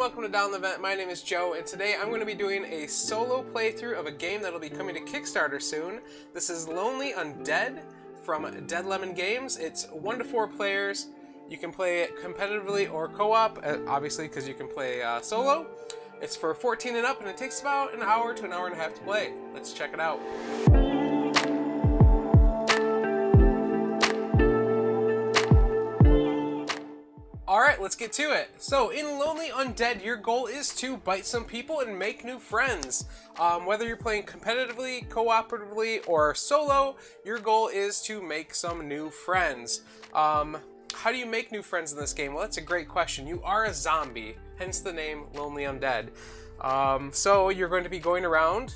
welcome to Down the Vent. My name is Joe, and today I'm going to be doing a solo playthrough of a game that'll be coming to Kickstarter soon. This is Lonely Undead from Dead Lemon Games. It's 1 to 4 players. You can play it competitively or co-op, obviously, because you can play solo. It's for 14 and up, and it takes about an hour to an hour and a half to play. Let's check it out. Alright, let's get to it. So, in Lonely Undead, your goal is to bite some people and make new friends. Whether you're playing competitively, cooperatively, or solo, your goal is to make some new friends. How do you make new friends in this game? Well, that's a great question. You are a zombie, hence the name Lonely Undead. So, you're going to be going around,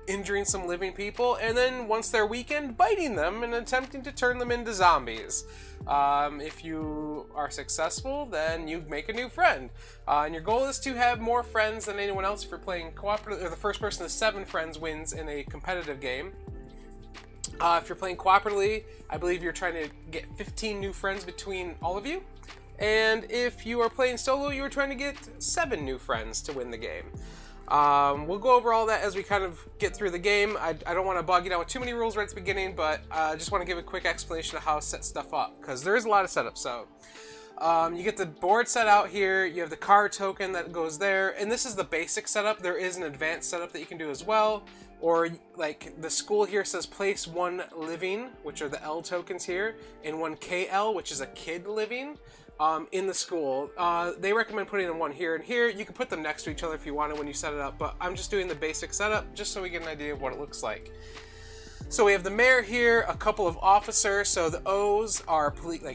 injuring some living people, and then once they're weakened, biting them and attempting to turn them into zombies. If you are successful, then you make a new friend. And your goal is to have more friends than anyone else if you're playing cooperative, or the first person to 7 friends wins in a competitive game. If you're playing cooperatively, I believe you're trying to get 15 new friends between all of you. And if you are playing solo, you're trying to get 7 new friends to win the game. We'll go over all that as we kind of get through the game. I don't want to bog you down with too many rules right at the beginning, but I just want to give a quick explanation of how to set stuff up, because there is a lot of setup. So, you get the board set out here, you have the card token that goes there, and this is the basic setup. There is an advanced setup that you can do as well, or like the school here says place 1 living, which are the L tokens here, and 1 KL, which is a kid living. In the school. They recommend putting them 1 here and here. You can put them next to each other if you want to when you set it up, but I'm just doing the basic setup just so we get an idea of what it looks like. So we have the mayor here, a couple of officers. So the O's are people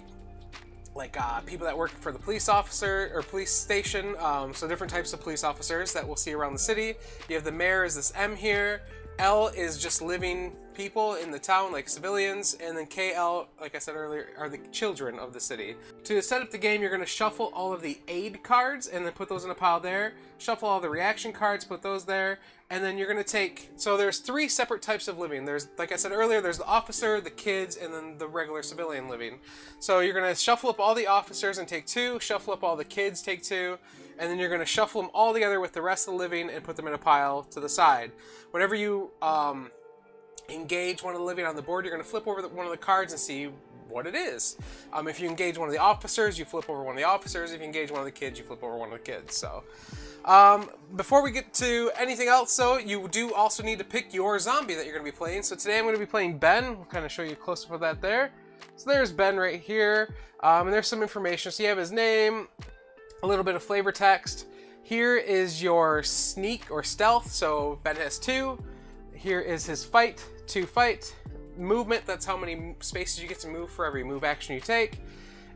that work for the police officer or police station. So different types of police officers that we'll see around the city. You have the mayor is this M here. L is just living people in the town, like civilians, and then KL, like I said earlier, are the children of the city. To set up the game, you're going to shuffle all of the aid cards and then put those in a pile there. Shuffle all the reaction cards, put those there, and then you're going to take... So there's 3 separate types of living. There's, like I said earlier, there's the officer, the kids, and then the regular civilian living. So you're going to shuffle up all the officers and take 2, shuffle up all the kids, take 2, and then you're going to shuffle them all together with the rest of the living and put them in a pile to the side. Whenever you engage one of the living on the board, you're going to flip over one of the cards and see what it is. If you engage one of the officers, you flip over one of the officers. If you engage one of the kids, you flip over one of the kids. So, before we get to anything else, so you do also need to pick your zombie that you're going to be playing. So today I'm going to be playing Ben. We'll kind of show you a close-up of that there. So there's Ben right here, and there's some information. So you have his name, a little bit of flavor text. Here is your sneak or stealth, so Ben has 2. Here is his fight, 2 fight. Movement, that's how many spaces you get to move for every move action you take.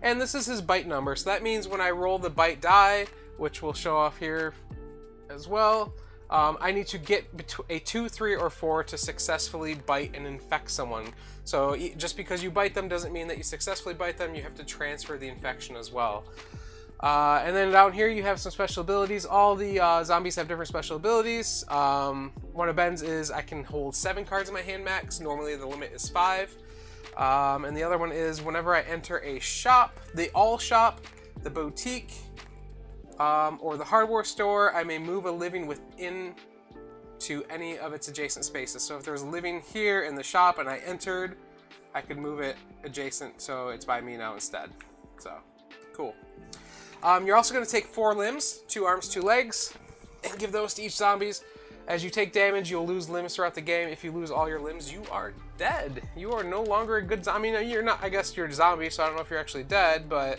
And this is his bite number, so that means when I roll the bite die, which we'll show off here as well, I need to get a 2, 3, or 4 to successfully bite and infect someone. So just because you bite them doesn't mean that you successfully bite them, you have to transfer the infection as well. And then down here you have some special abilities. All the zombies have different special abilities. One of Ben's is I can hold 7 cards in my hand max. Normally the limit is 5. And the other one is whenever I enter a shop, the all shop, the boutique, or the hardware store, I may move a living within to any of its adjacent spaces. So if there's a living here in the shop and I entered, I could move it adjacent so it's by me now instead. So, cool. You're also going to take 4 limbs, 2 arms, 2 legs, and give those to each zombies. As you take damage, you'll lose limbs throughout the game. If you lose all your limbs, you are dead. You are no longer a good zombie. Now, you're not, I guess you're a zombie, so I don't know if you're actually dead, but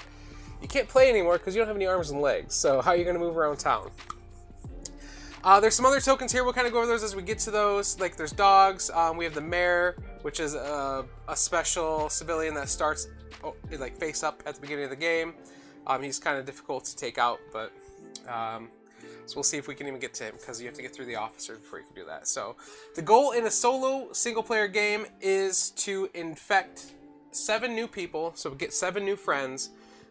you can't play anymore because you don't have any arms and legs. So how are you going to move around town? There's some other tokens here. We'll kind of go over those as we get to those. Like there's dogs. We have the mayor, which is a special civilian that starts like face up at the beginning of the game. He's kind of difficult to take out, but so we'll see if we can even get to him because you have to get through the officer before you can do that. So the goal in a solo single-player game is to infect 7 new people, so we get 7 new friends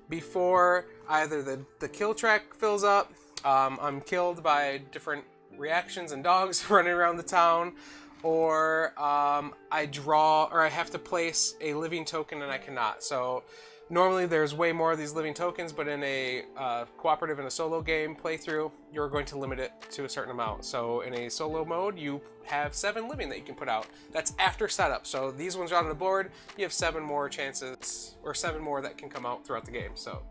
before either the kill track fills up, I'm killed by different reactions and dogs running around the town, or I draw, or I have to place a living token and I cannot. So Normally there's way more of these living tokens, but in a cooperative and a solo game playthrough, you're going to limit it to a certain amount. So in a solo mode, you have 7 living that you can put out. That's after setup. So these ones are on the board, you have 7 more chances, or 7 more that can come out throughout the game. So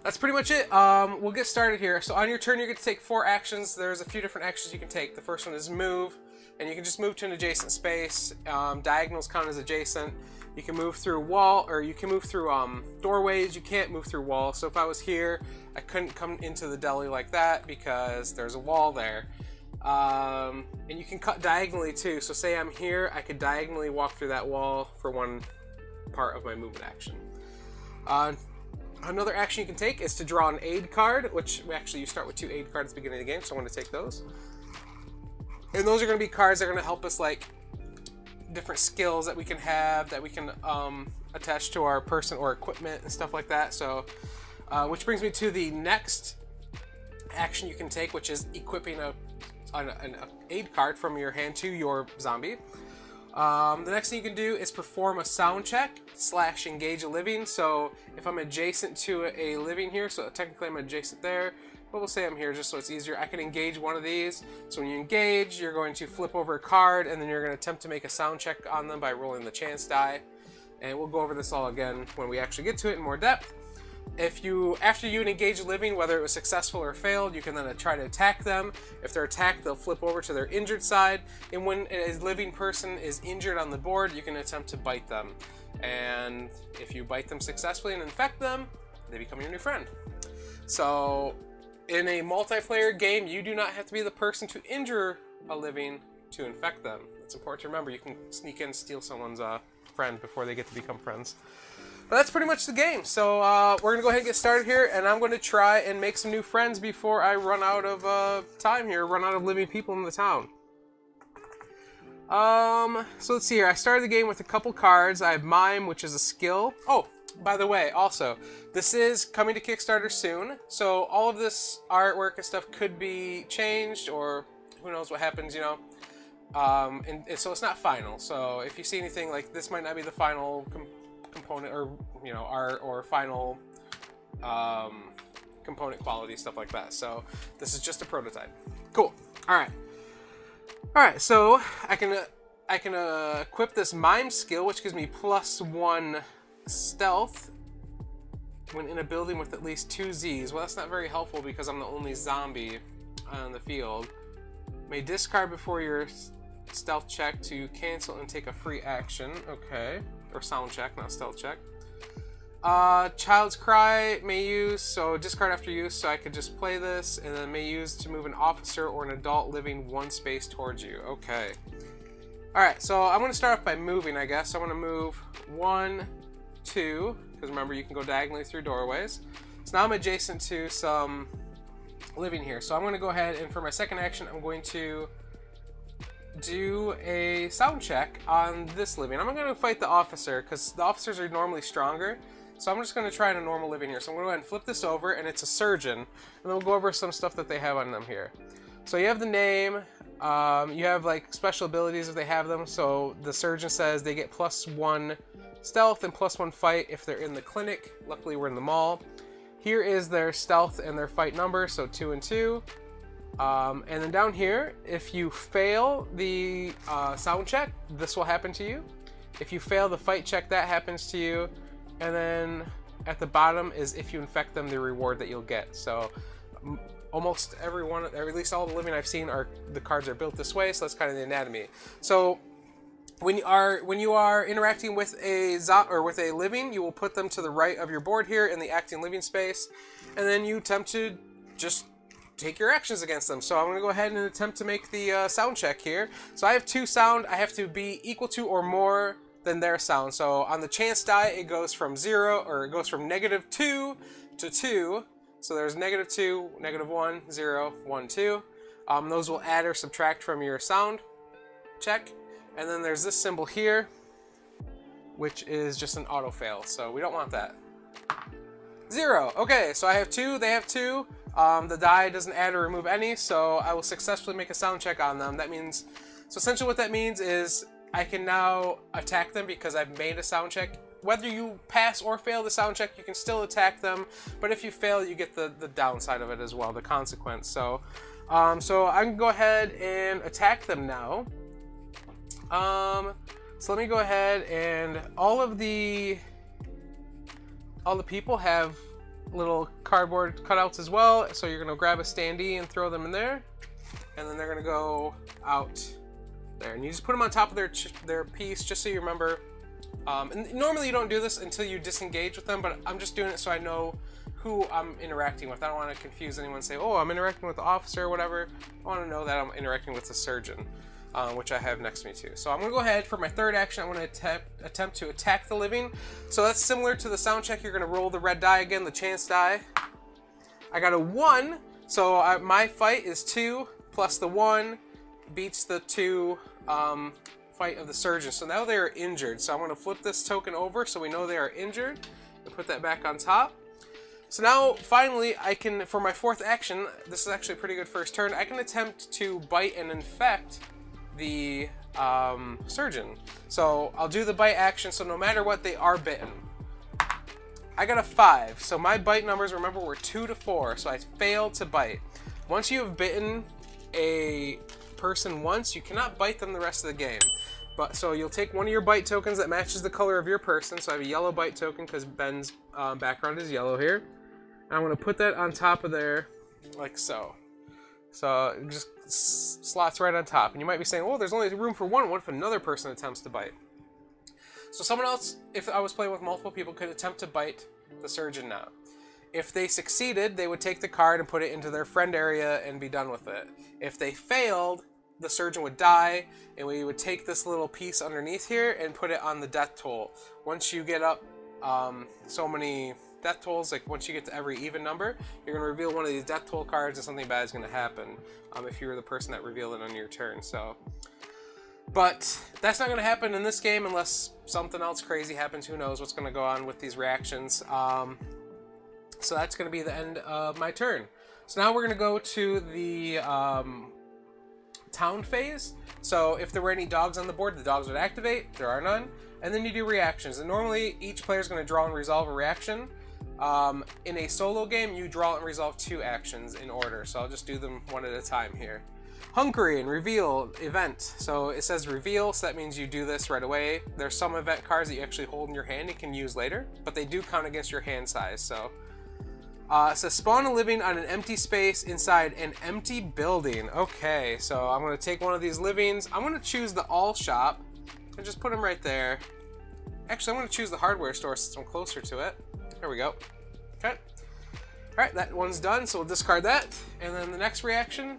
that's pretty much it. We'll get started here. So on your turn, you're going to take 4 actions. There's a few different actions you can take. The first one is move, and you can just move to an adjacent space. Diagonals count as adjacent. You can move through wall, or you can move through doorways. You can't move through walls. So if I was here, I couldn't come into the deli like that because there's a wall there. And you can cut diagonally too. So say I'm here, I could diagonally walk through that wall for one part of my movement action. Another action you can take is to draw an aid card, which actually you start with 2 aid cards at the beginning of the game, so I'm going to take those. And those are going to be cards that are going to help us, like, different skills that we can have, that we can attach to our person or equipment and stuff like that. So, which brings me to the next action you can take, which is equipping an aid card from your hand to your zombie. The next thing you can do is perform a sound check / engage a living. So if I'm adjacent to a living here, so technically I'm adjacent there, but we'll say I'm here just so it's easier. I can engage one of these. So when you engage, you're going to flip over a card, and then you're going to attempt to make a sound check on them by rolling the chance die. And we'll go over this all again when we actually get to it in more depth. After you engage a living, whether it was successful or failed, you can then try to attack them. If they're attacked, they'll flip over to their injured side. And when a living person is injured on the board, you can attempt to bite them. And if you bite them successfully and infect them, they become your new friend. So in a multiplayer game, you do not have to be the person to injure a living to infect them. It's important to remember. You can sneak in and steal someone's friend before they get to become friends. But that's pretty much the game. So we're going to go ahead and get started here, and I'm going to try and make some new friends before I run out of time here, run out of living people in the town. So let's see here. I started the game with a couple cards. I have Mime, which is a skill. Oh, by the way, also, this is coming to Kickstarter soon, so all of this artwork and stuff could be changed, or who knows what happens, you know. And so it's not final. So if you see anything like this, might not be the final component, or you know, art, or final component quality, stuff like that. So this is just a prototype. Cool. All right. So I can equip this Mime skill, which gives me +1 stealth when in a building with at least 2 Z's. Well, that's not very helpful because I'm the only zombie on the field. May discard before your stealth check to cancel and take a free action. Okay. Or sound check, not stealth check. Child's Cry may use, so discard after use, so I could just play this, and then may use to move an officer or an adult living 1 space towards you. Okay. Alright, so I'm going to start off by moving, I guess. I'm going to move 1, 2, because remember you can go diagonally through doorways. So now I'm adjacent to some living here. So I'm going to go ahead, and for my second action, I'm going to do a sound check on this living. I'm going to fight the officer because the officers are normally stronger. So I'm just going to try in a normal living here. So I'm going to go ahead and flip this over, and it's a surgeon. And then we'll go over some stuff that they have on them here. So you have the name. You have like special abilities if they have them. So the surgeon says they get +1 stealth and +1 fight if they're in the clinic. Luckily we're in the mall. Here is their stealth and their fight number, so 2 and 2. And then down here, if you fail the sound check, this will happen to you. If you fail the fight check, that happens to you. And then at the bottom is if you infect them, the reward that you'll get. So almost everyone, or at least all the living I've seen, the cards are built this way. So that's kind of the anatomy. So when you are interacting with a living, you will put them to the right of your board here in the acting living space, and then you attempt to just take your actions against them. So I'm going to go ahead and attempt to make the sound check here. So I have 2 sound. I have to be equal to or more than their sound. So on the chance die, it goes from 0, or it goes from -2 to 2. So there's -2, -1, 0, 1, 2. Those will add or subtract from your sound check. And then there's this symbol here, which is just an auto fail. So we don't want that. 0. Okay, so I have 2, they have 2. The die doesn't add or remove any, so I will successfully make a sound check on them. That means, so essentially what that means is I can now attack them because I've made a sound check whether you pass or fail the sound check, you can still attack them. But if you fail, you get the downside of it as well, the consequence. So, so I can go ahead and attack them now. So let me go ahead and all the people have little cardboard cutouts as well. So you're gonna grab a standee and throw them in there, and then they're gonna go out there, and you just put them on top of their piece, just so you remember. And normally you don't do this until you disengage with them, but I'm just doing it so I know who I'm interacting with. I don't want to confuse anyone and say, oh, I'm interacting with the officer or whatever. I want to know that I'm interacting with the surgeon, which I have next to me too. So I'm going to go ahead for my third action. I'm going to attempt to attack the living. So that's similar to the sound check. You're going to roll the red die again, the chance die. I got a 1, so my fight is 2 plus the 1 beats the 2 fight of the surgeon. So now they are injured. So I'm going to flip this token over so we know they are injured and put that back on top. So now finally I can, for my fourth action, this is actually a pretty good first turn, I can attempt to bite and infect the surgeon. So I'll do the bite action, so no matter what, they are bitten. I got a 5, so my bite numbers, remember, were 2 to 4, so I failed to bite. Once you have bitten a person once, you cannot bite them the rest of the game. But so you'll take one of your bite tokens that matches the color of your person. So I have a yellow bite token because Ben's background is yellow here. And I'm going to put that on top of there like so. So it just slots right on top. And you might be saying, oh, there's only room for one. What if another person attempts to bite? So someone else, if I was playing with multiple people, could attempt to bite the surgeon now. If they succeeded, they would take the card and put it into their friend area and be done with it. If they failed, the surgeon would die, and we would take this little piece underneath here and put it on the death toll. Once you get up so many death tolls, like once you get to every even number, you're going to reveal one of these death toll cards and something bad is going to happen if you were the person that revealed it on your turn. So, but that's not going to happen in this game unless something else crazy happens. Who knows what's going to go on with these reactions. So that's going to be the end of my turn. So now we're going to go to the town phase. So if there were any dogs on the board, the dogs would activate. There are none. And then you do reactions. And normally each player is going to draw and resolve a reaction. In a solo game, you draw and resolve 2 actions in order. So I'll just do them one at a time here. Hunkering and reveal event. So it says reveal, so that means you do this right away. There's some event cards that you actually hold in your hand you can use later, but they do count against your hand size. So it says spawn a living on an empty space inside an empty building. Okay, so I'm going to take one of these livings. I'm going to choose the all shop and just put them right there. Actually, I'm going to choose the hardware store since I'm closer to it. There we go. Okay. Alright, that one's done, so we'll discard that. And then the next reaction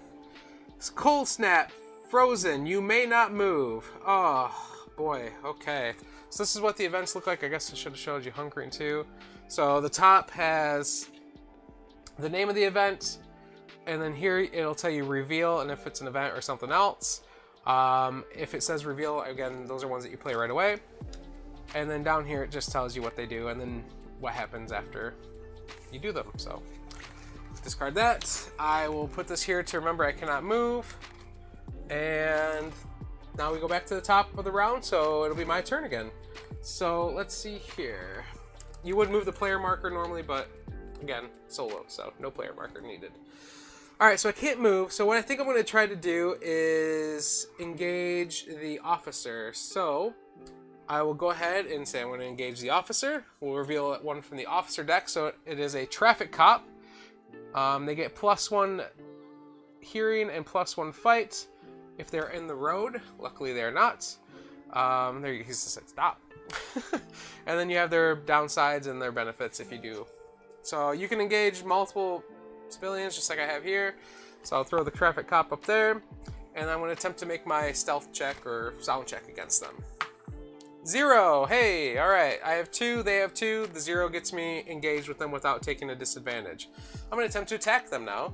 is cold snap. Frozen. You may not move. Oh, boy. Okay. So this is what the events look like. I guess I should have showed you hunkering too. So the top has the name of the event, and then here it'll tell you reveal and if it's an event or something else. If it says reveal, again, those are ones that you play right away. And then down here it just tells you what they do and then what happens after you do them. So discard that. I will put this here to remember I cannot move. And now we go back to the top of the round, so it'll be my turn again. So let's see here. You would move the player marker normally, but again, solo, so no player marker needed. Alright, so I can't move, so what I think I'm going to try to do is engage the officer. So I will go ahead and say I'm going to engage the officer. We'll reveal one from the officer deck, so it is a traffic cop. They get +1 hearing and +1 fight if they're in the road. Luckily they're not. There he just said stop. And then you have their downsides and their benefits if you do. So you can engage multiple civilians just like I have here. So I'll throw the traffic cop up there, and I'm going to attempt to make my stealth check or sound check against them. 0! Hey! Alright, I have 2, they have 2. The 0 gets me engaged with them without taking a disadvantage. I'm going to attempt to attack them now.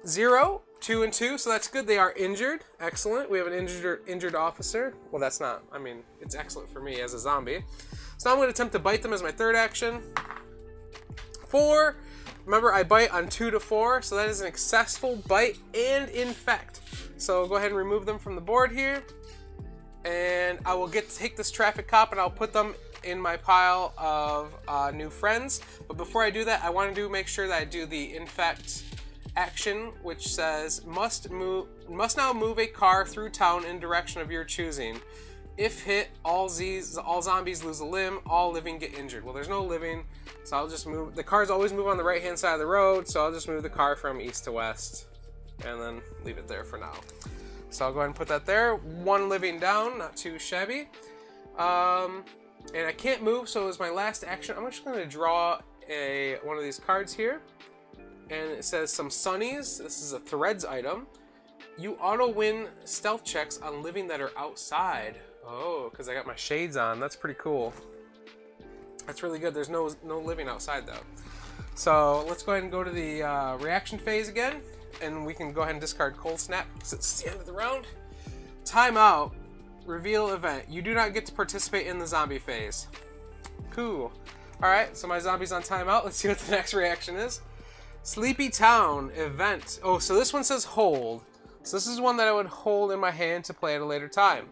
0, 2 and 2, so that's good. They are injured. Excellent. We have an injured officer. Well, that's not, I mean, it's excellent for me as a zombie. So now I'm going to attempt to bite them as my third action. 4. Remember, I bite on 2 to 4, so that is an successful bite and infect. So go ahead and remove them from the board here. And I will take this traffic cop and I'll put them in my pile of new friends. But before I do that, I want to make sure that I do the infect action, which says must now move a car through town in direction of your choosing. If hit, all zombies lose a limb, all living get injured. Well, there's no living, so I'll just move. The cars always move on the right-hand side of the road, so I'll just move the car from east to west, and then leave it there for now. So I'll go ahead and put that there. One living down, not too shabby. And I can't move, so as my last action, I'm just going to draw one of these cards here, and it says some sunnies. This is a threads item. You auto-win stealth checks on living that are outside. Oh, because I got my shades on. That's pretty cool. That's really good. There's no living outside, though. So let's go ahead and go to the reaction phase again. And we can go ahead and discard Cold Snap because it's the end of the round. Timeout. Reveal event. You do not get to participate in the zombie phase. Cool. Alright, so my zombie's on timeout. Let's see what the next reaction is. Sleepy Town event. Oh, so this one says hold. So this is one that I would hold in my hand to play at a later time.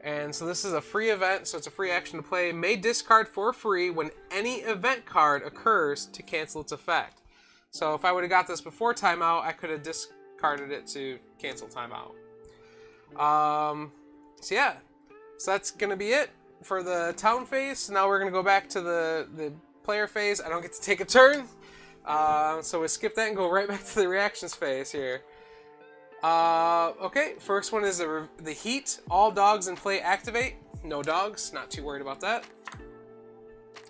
And so this is a free event, so it's a free action to play. May discard for free when any event card occurs to cancel its effect. So if I would have got this before timeout, I could have discarded it to cancel timeout. So yeah, so that's going to be it for the town phase. Now we're going to go back to the player phase. I don't get to take a turn. So we skip that and go right back to the reactions phase here. Okay, first one is the heat. All dogs in play activate. No dogs, not too worried about that.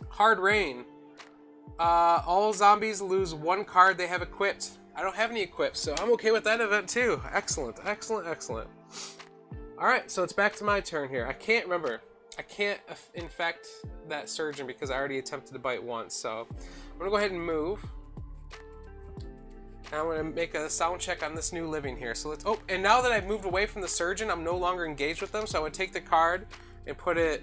Hard rain. All zombies lose one card they have equipped. I don't have any equipped, so I'm okay with that event too. Excellent, excellent, excellent. Alright, so it's back to my turn here. I can't infect that surgeon because I already attempted to bite once, so I'm gonna go ahead and move. And I'm going to make a sound check on this new living here. So let's, oh, and now that I've moved away from the surgeon, I'm no longer engaged with them. So I would take the card and put it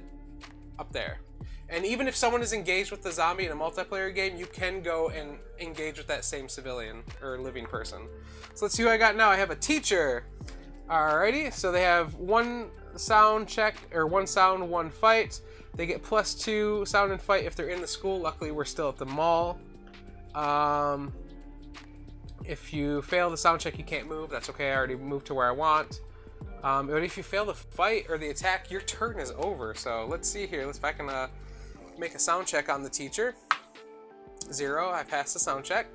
up there. And even if someone is engaged with the zombie in a multiplayer game, you can go and engage with that same civilian or living person. So let's see who I got now. I have a teacher. Alrighty, so they have one sound check, or one sound, one fight. They get +2 sound and fight if they're in the school. Luckily, we're still at the mall. If you fail the sound check, you can't move. That's okay, I already moved to where I want. But if you fail the fight or the attack, your turn is over. So let's see here. Let's see if I can make a sound check on the teacher. 0, I passed the sound check.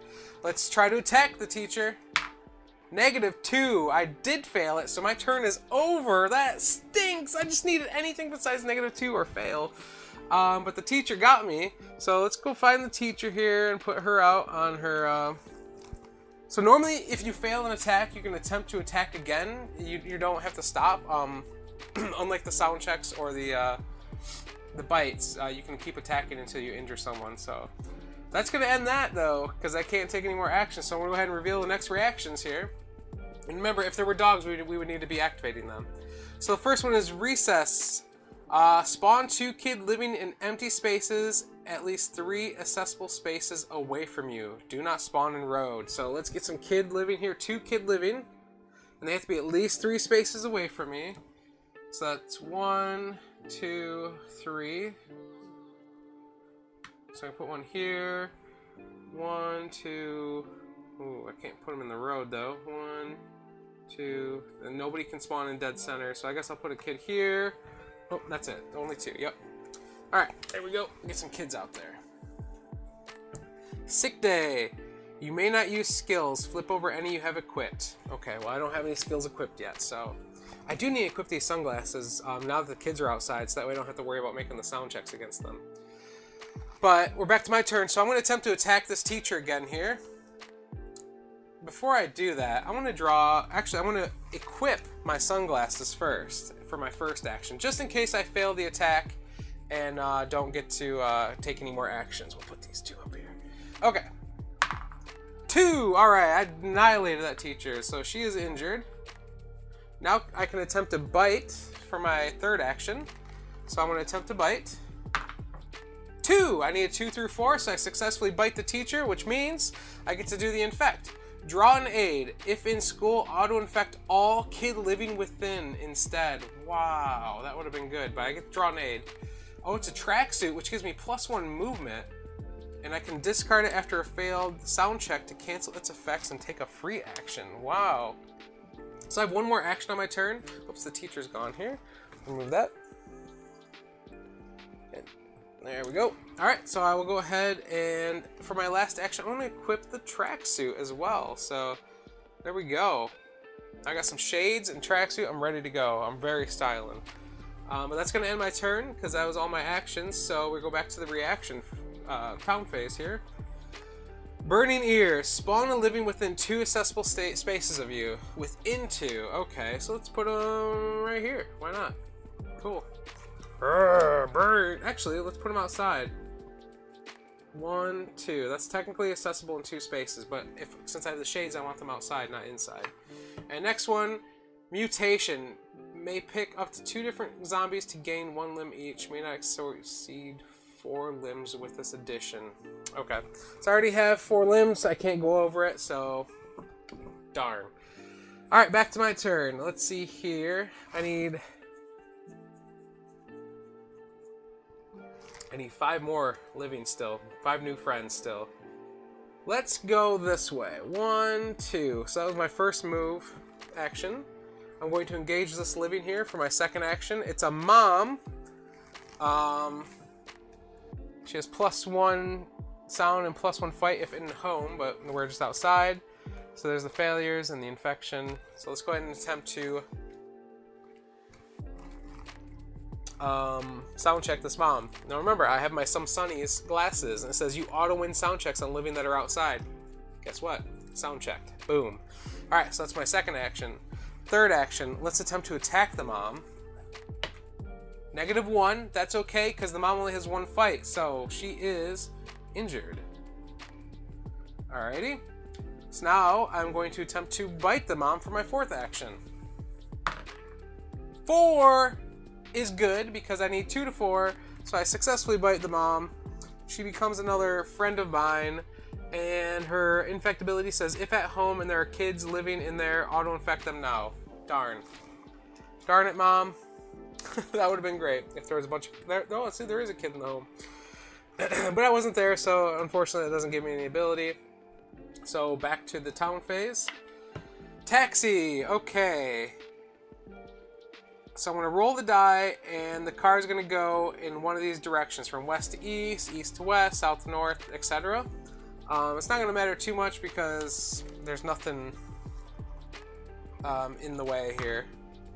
Let's try to attack the teacher. -2, I did fail it, so my turn is over. That stinks. I just needed anything besides -2 or fail. But the teacher got me. So let's go find the teacher here and put her out on her... So normally, if you fail an attack, you can attempt to attack again. You don't have to stop. Unlike the sound checks or the bites, you can keep attacking until you injure someone. So that's going to end that, though, because I can't take any more action. So I'm going to go ahead and reveal the next reactions here. And remember, if there were dogs, we would need to be activating them. So the first one is Recess. Spawn 2 kid living in empty spaces, at least 3 accessible spaces away from you. Do not spawn in road. So let's get some kid living here. 2 kid living. And they have to be at least 3 spaces away from me. So that's 1, 2, 3. So I put one here. 1, 2. Ooh, I can't put them in the road though. 1, 2. And nobody can spawn in dead center. So I guess I'll put a kid here. Oh, that's it. Only 2. Yep. Alright, there we go. Get some kids out there. Sick day. You may not use skills. Flip over any you have equipped. Okay, well, I don't have any skills equipped yet, so... I do need to equip these sunglasses now that the kids are outside, so that way I don't have to worry about making the sound checks against them. But we're back to my turn, so I'm going to attempt to attack this teacher again here. Before I do that, I want to draw... Actually, I want to equip my sunglasses first for my first action, just in case I fail the attack and don't get to take any more actions. We'll put these 2 up here. Okay. 2! Alright, I annihilated that teacher, so she is injured. Now I can attempt to bite for my third action. So I'm going to attempt to bite. 2! I need a 2 through 4, so I successfully bite the teacher, which means I get to do the infect. Draw an aid. If in school, auto-infect all kid living within instead. Wow, that would have been good, but I get to draw an aid. Oh, it's a tracksuit, which gives me +1 movement. And I can discard it after a failed sound check to cancel its effects and take a free action. Wow. So I have one more action on my turn. Oops, the teacher's gone here. Remove that. And there we go. Alright, so I will go ahead and for my last action, I'm going to equip the tracksuit as well. So there we go. I got some shades and tracksuit. I'm ready to go. I'm very styling. But that's going to end my turn because that was all my actions. So we go back to the reaction town phase here. Burning Ear. Spawn a living within 2 accessible spaces of you. Within 2. Okay, so let's put them right here. Why not? Cool. Burn. Actually, let's put them outside. 1, 2. That's technically accessible in 2 spaces, but since I have the shades, I want them outside, not inside. And next one, Mutation. May pick up to 2 different zombies to gain 1 limb each. May not exceed 4 limbs with this addition. Okay. So I already have 4 limbs. I can't go over it, so darn. Alright, back to my turn. Let's see here. I need 5 more living still. 5 new friends still. Let's go this way. 1, 2. So that was my first move action. I'm going to engage this living here for my second action. It's a mom. She has +1 sound and +1 fight if in home, but we're just outside. So there's the failures and the infection. So let's go ahead and attempt to sound check this mom. Now remember, I have my Some Sunnies glasses, and it says you auto-win sound checks on living that are outside. Guess what? Sound checked. Boom. Alright, so that's my second action. Third action, let's attempt to attack the mom. -1, that's okay, because the mom only has 1 fight, so she is injured. Alrighty. So now I'm going to attempt to bite the mom for my fourth action. 4 is good, because I need 2 to 4, so I successfully bite the mom. She becomes another friend of mine, and her infectability says, if at home and there are kids living in there, auto-infect them now. Darn. Darn it, Mom. That would have been great if there was a bunch of... Oh, see, there is a kid in the home. But I wasn't there, so unfortunately it doesn't give me any ability. So back to the town phase. Taxi! Okay. So I'm going to roll the die, and the car is going to go in one of these directions, from west to east, east to west, south to north, etc. It's not going to matter too much because there's nothing in the way here.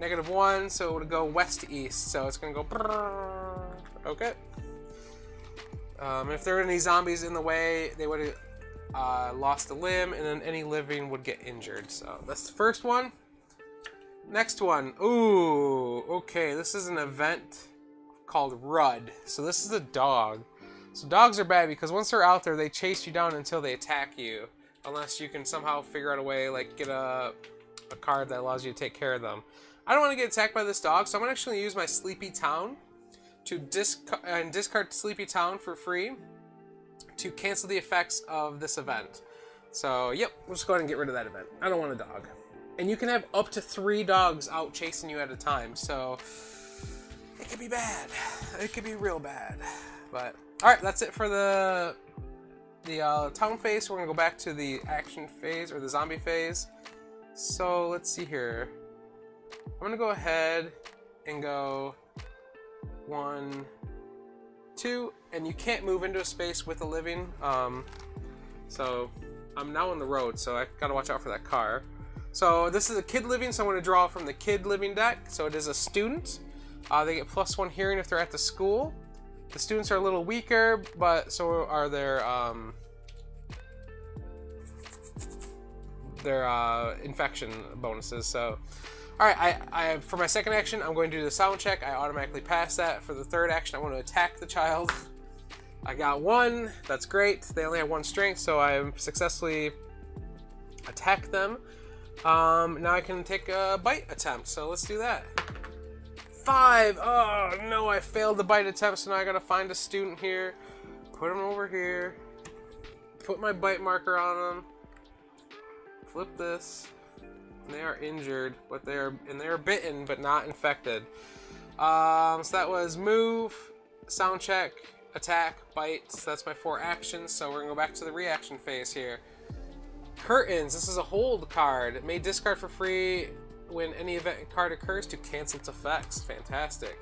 -1, so it would go west to east, so it's going to go... Okay. If there were any zombies in the way, they would have lost a limb, and then any living would get injured. So that's the first one. Next one. Ooh, okay, this is an event called Rudd. So this is a dog. So dogs are bad because once they're out there, they chase you down until they attack you. Unless you can somehow figure out a way, like get a card that allows you to take care of them. I don't want to get attacked by this dog, so I'm going to actually use my Sleepy Town to discard Sleepy Town for free to cancel the effects of this event. So, yep, we'll just go ahead and get rid of that event. I don't want a dog. And you can have up to 3 dogs out chasing you at a time, so it could be bad. It could be real bad. But, alright, that's it for the town phase. We're going to go back to the action phase, or the zombie phase. So, let's see here. I'm going to go ahead and go 1, 2, and you can't move into a space with a living. So, I'm now on the road, so I got to watch out for that car. So this is a kid living, so I'm going to draw from the kid living deck. So it is a student. They get +1 hearing if they're at the school. The students are a little weaker, but so are their infection bonuses. So, all right, I for my second action, I'm going to do the sound check. I automatically pass that. For the third action, I want to attack the child. I got 1. That's great. They only have 1 strength, so I successfully attacked them. Now I can take a bite attempt, so let's do that. 5! Oh no, I failed the bite attempt, so now I gotta find a student here, put him over here, put my bite marker on him, flip this. And they are injured, but they are bitten, but not infected. So that was move, sound check, attack, bite. So that's my 4 actions. So we're gonna go back to the reaction phase here. Curtains. This is a hold card. It may discard for free when any event card occurs to cancel its effects. Fantastic.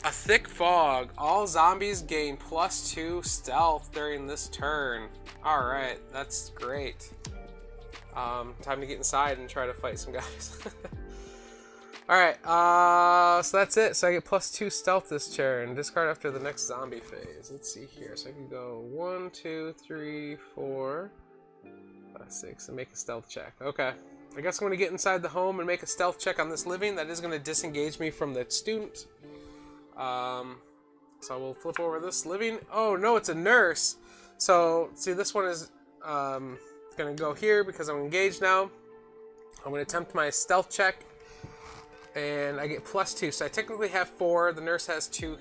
A thick fog. All zombies gain +2 stealth during this turn. Alright, that's great. Time to get inside and try to fight some guys. Alright, so that's it. So I get +2 stealth this turn. Discard after the next zombie phase. Let's see here. So I can go 1, 2, 3, 4, 5, 6, and make a stealth check. Okay. I guess I'm going to get inside the home and make a stealth check on this living. That is going to disengage me from the student. So we'll flip over this living. Oh no, it's a nurse. So see, this one is gonna go here because I'm engaged now. I'm gonna attempt my stealth check, and I get +2. So I technically have 4. The nurse has 2,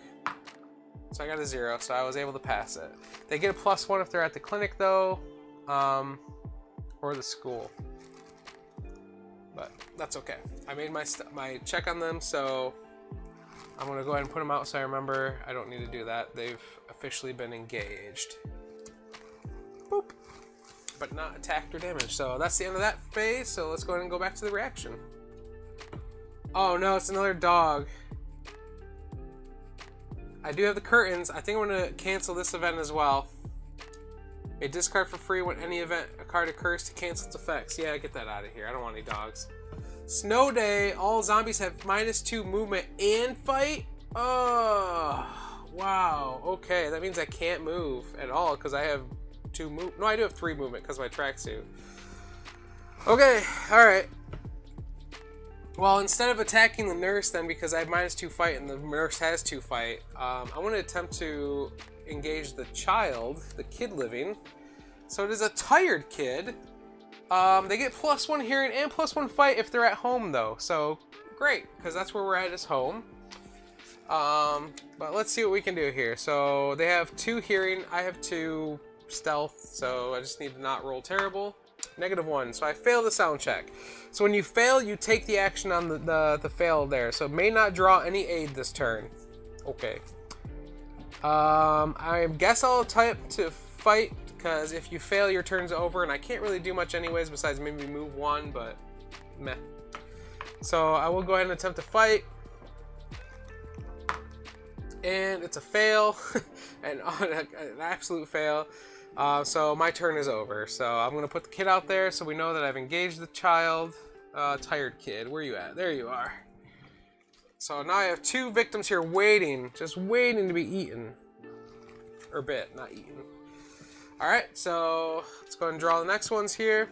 so I got a 0. So I was able to pass it. They get a +1 if they're at the clinic though, or the school. But that's okay. I made my check on them, so I'm going to go ahead and put them out so I remember I don't need to do that. They've officially been engaged. Boop. But not attacked or damaged. So that's the end of that phase. So let's go ahead and go back to the reaction. Oh no, it's another dog. I do have the curtains. I think I'm going to cancel this event as well. A discard for free when any event a card occurs to cancel its effects. Yeah, get that out of here. I don't want any dogs. Snow day. All zombies have -2 movement and fight. Oh, wow. Okay, that means I can't move at all because I have 2 move. No, I do have 3 movement because of my tracksuit. Okay, all right. Well, instead of attacking the nurse, then because I have -2 fight and the nurse has 2 fight, I want to attempt to engage the child, the kid living. So it is a tired kid. They get +1 hearing and +1 fight if they're at home though. So great, because that's where we're at, is home. But let's see what we can do here. So they have 2 hearing, I have 2 stealth, so I just need to not roll terrible. -1, so I fail the sound check. So when you fail, you take the action on the fail there. So it may not draw any aid this turn. Okay. I guess I'll type to fight, because if you fail, your turn's over, and I can't really do much anyways besides maybe move 1, but meh. So I will go ahead and attempt to fight. And it's a fail, an absolute fail. So my turn is over. So I'm going to put the kid out there so we know that I've engaged the child. Tired kid, where you at? There you are. So now I have 2 victims here waiting, just waiting to be eaten. Or bit, not eaten. Alright, so let's go ahead and draw the next ones here.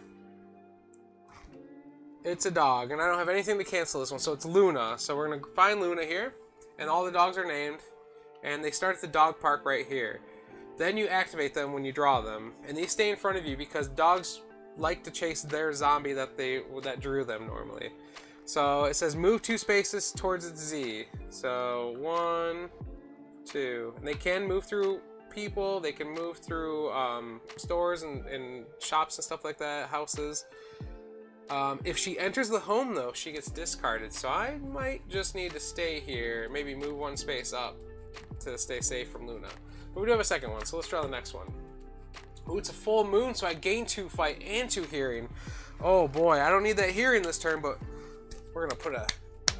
It's a dog, and I don't have anything to cancel this one, so it's Luna. So we're going to find Luna here, and all the dogs are named, and they start at the dog park right here. Then you activate them when you draw them, and they stay in front of you because dogs like to chase their zombie that drew them normally. So it says move 2 spaces towards its Z. So 1, 2, and they can move through people. They can move through stores and shops and stuff like that, houses. If she enters the home though, she gets discarded. So I might just need to stay here, maybe move 1 space up to stay safe from Luna. But we do have a second one, so let's draw the next one. Ooh, it's a full moon, so I gain 2 fight and 2 hearing. Oh boy, I don't need that hearing this turn, but we're gonna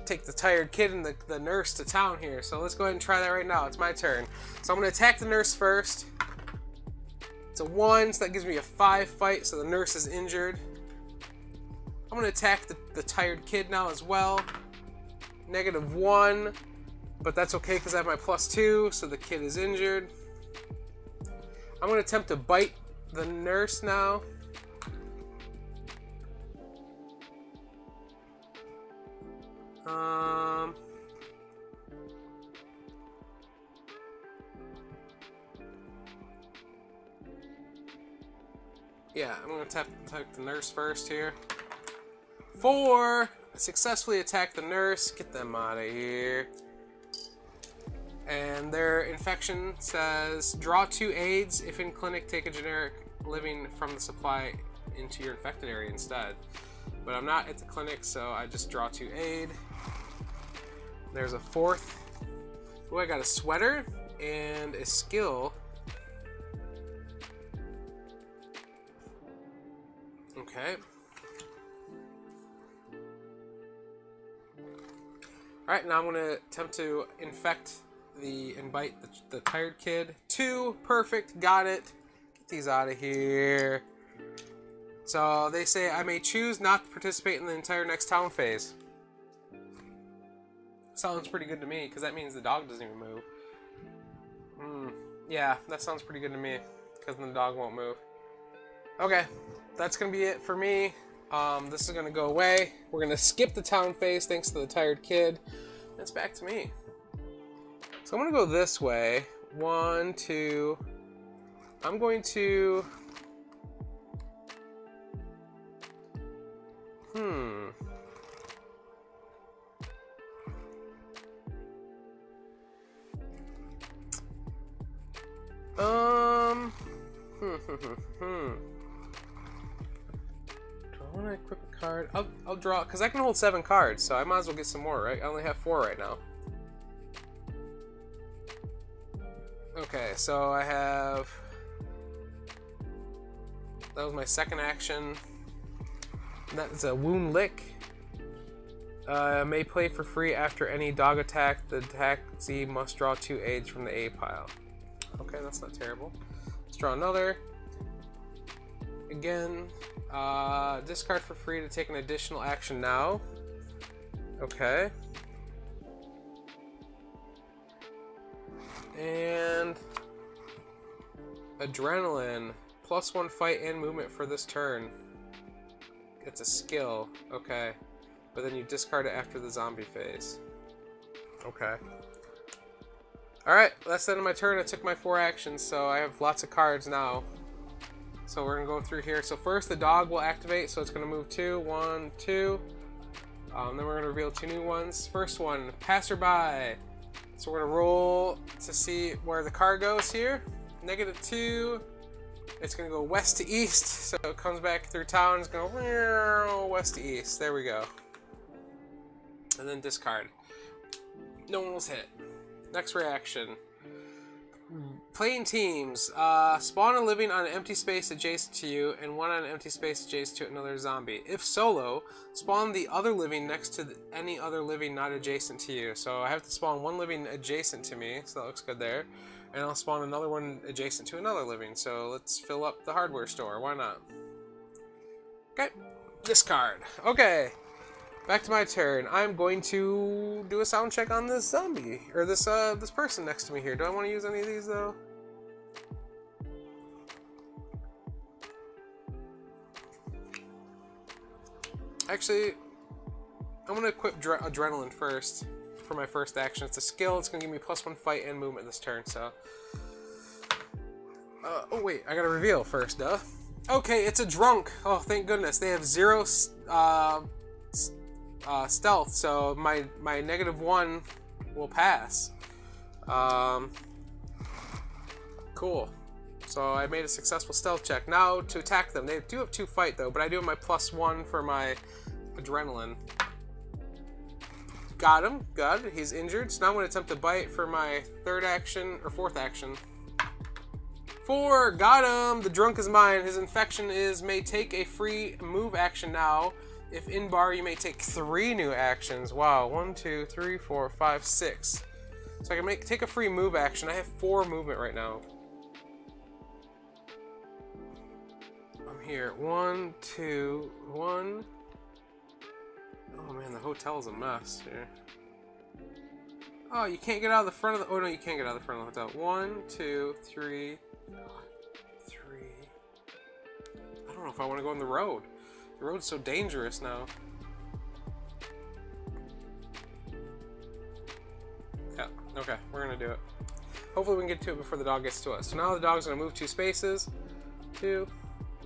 take the tired kid and the nurse to town here. So let's go ahead and try that right now. It's my turn. So I'm gonna attack the nurse first. It's a 1, so that gives me a 5 fight, so the nurse is injured. I'm gonna attack the tired kid now as well. -1, but that's okay because I have my +2, so the kid is injured. I'm gonna attempt to bite the nurse now. Yeah, I'm gonna attack the nurse first here. 4! I successfully attacked the nurse. Get them out of here. And their infection says, draw 2 aids. If in clinic, take a generic living from the supply into your infected area instead. But I'm not at the clinic, so I just draw 2 aid. There's a 4th. Oh, I got a sweater and a skill. Okay. Alright, now I'm going to attempt to infect and bite the tired kid. 2, perfect, got it. Get these out of here. So they say I may choose not to participate in the entire next town phase. Sounds pretty good to me, because that means the dog doesn't even move. Yeah, that sounds pretty good to me, because then the dog won't move. Okay, that's going to be it for me. This is going to go away. We're going to skip the town phase thanks to the tired kid. It's back to me. So I'm going to go this way. 1, 2. I'm going to... Do I want to equip a card? I'll draw, because I can hold 7 cards, so I might as well get some more, right? I only have 4 right now. Okay, so I have... That was my second action. That's a wound lick. May play for free after any dog attack. The attackee must draw 2 aids from the A pile. Okay, that's not terrible. Let's draw another. Again, discard for free to take an additional action now. Okay. And adrenaline. +1 fight and movement for this turn. It's a skill. Okay. But then you discard it after the zombie phase. Okay. Alright, that's the end of my turn. I took my 4 actions, so I have lots of cards now. So we're going to go through here. So first the dog will activate, so it's going to move 2. 1, 2. Then we're going to reveal 2 new ones. First one, passerby. So we're going to roll to see where the car goes here. -2. It's going to go west to east, so it comes back through town. It's going to go west to east. There we go. And then discard. No one was hit. Next reaction. Playing teams. Spawn a living on an empty space adjacent to you and one on an empty space adjacent to another zombie. If solo, spawn the other living next to any other living not adjacent to you. So I have to spawn 1 living adjacent to me, so that looks good there. And I'll spawn another one adjacent to another living. So let's fill up the hardware store. Why not? Okay. Discard. Okay. Back to my turn. I'm going to do a sound check on this zombie. Or this this person next to me here. Do I want to use any of these though? Actually, I'm going to equip adrenaline first. For my first action. It's a skill. It's going to give me +1 fight and movement this turn, so... oh wait, I gotta reveal first, duh. Okay, it's a drunk. Oh, thank goodness. They have 0 stealth, so my -1 will pass. Cool. So I made a successful stealth check. Now to attack them. They do have 2 fight, though, but I do have my +1 for my adrenaline. Got him. Good. He's injured. So now I'm going to attempt to bite for my 3rd action, or 4th action. 4! Got him! The drunk is mine. His infection may take a free move action now. If in bar, you may take 3 new actions. Wow. 1, 2, 3, 4, 5, 6. So I can take a free move action. I have 4 movement right now. I'm here. 1, 2, 1... Oh man, the hotel's a mess here. Oh, you can't get out of the front of the... Oh no, you can't get out of the front of the hotel. 1, 2, 3... 3... I don't know if I want to go on the road. The road's so dangerous now. Yeah, okay, we're gonna do it. Hopefully we can get to it before the dog gets to us. So now the dog's gonna move 2 spaces. 2.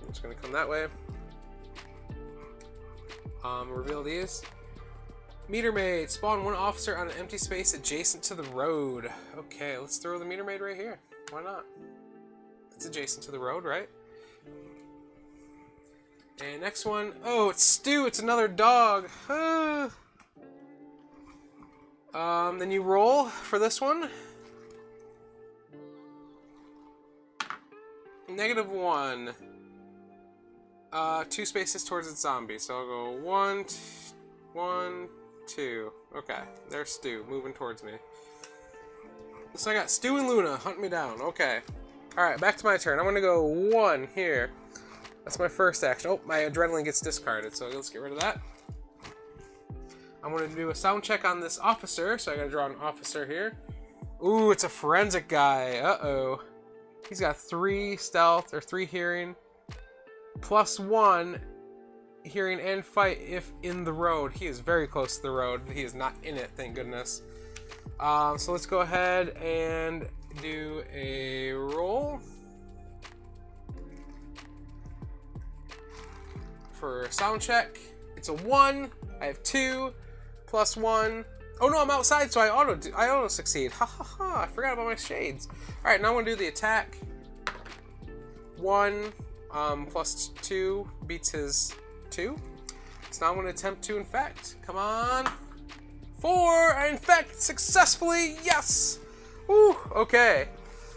It's gonna come that way. Reveal these. Meter maid. Spawn 1 officer on an empty space adjacent to the road. Okay, let's throw the meter maid right here. Why not? It's adjacent to the road, right? And next one, oh, it's Stu. It's another dog. Then you roll for this one. -1. 2 spaces towards its zombie. So I'll go 1, 1, 2. Okay, there's Stu moving towards me. So I got Stu and Luna hunt me down. Okay. Alright, back to my turn. I'm gonna go 1 here. That's my first action. Oh, my adrenaline gets discarded, so let's get rid of that. I'm gonna do a sound check on this officer, so I gotta draw an officer here. Ooh, it's a forensic guy. Uh-oh. He's got 3 stealth, or 3 hearing, +1 hearing and fight if in the road. He is very close to the road. He is not in it, thank goodness. So let's go ahead and do a roll for a sound check. It's a 1. I have 2 +1. Oh no, I'm outside, so I auto succeed. Ha ha ha! I forgot about my shades. All right, now I'm gonna do the attack. 1 +2 beats his 2. So now I'm gonna attempt to infect. Come on. 4. I infect successfully. Yes. Woo. Okay.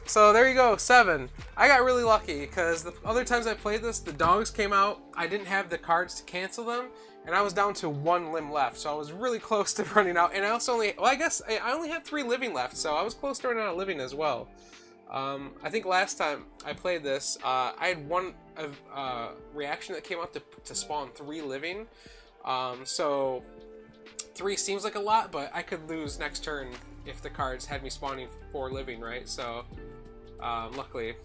So there you go, 7. I got really lucky because the other times I played this, the dogs came out. I didn't have the cards to cancel them, and I was down to 1 limb left. So I was really close to running out. And I also only, well, I guess I only had 3 living left, so I was close to running out of living as well. I think last time I played this, I had 1 reaction that came out to spawn 3 living. So 3 seems like a lot, but I could lose next turn if the cards had me spawning 4 living, right? So luckily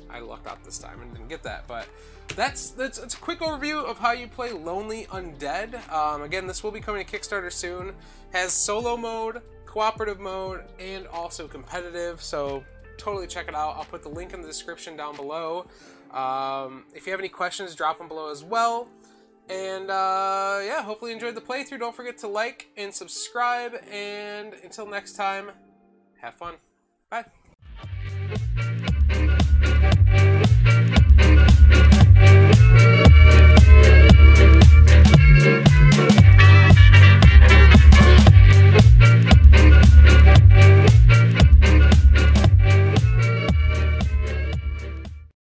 I lucked out this time and didn't get that. But that's a quick overview of how you play Lonely Undead. Again, this will be coming to Kickstarter soon. Has solo mode, cooperative mode, and also competitive. So totally check it out. I'll put the link in the description down below. If you have any questions, drop them below as well. And yeah, hopefully you enjoyed the playthrough. Don't forget to like and subscribe. And until next time, have fun. Bye.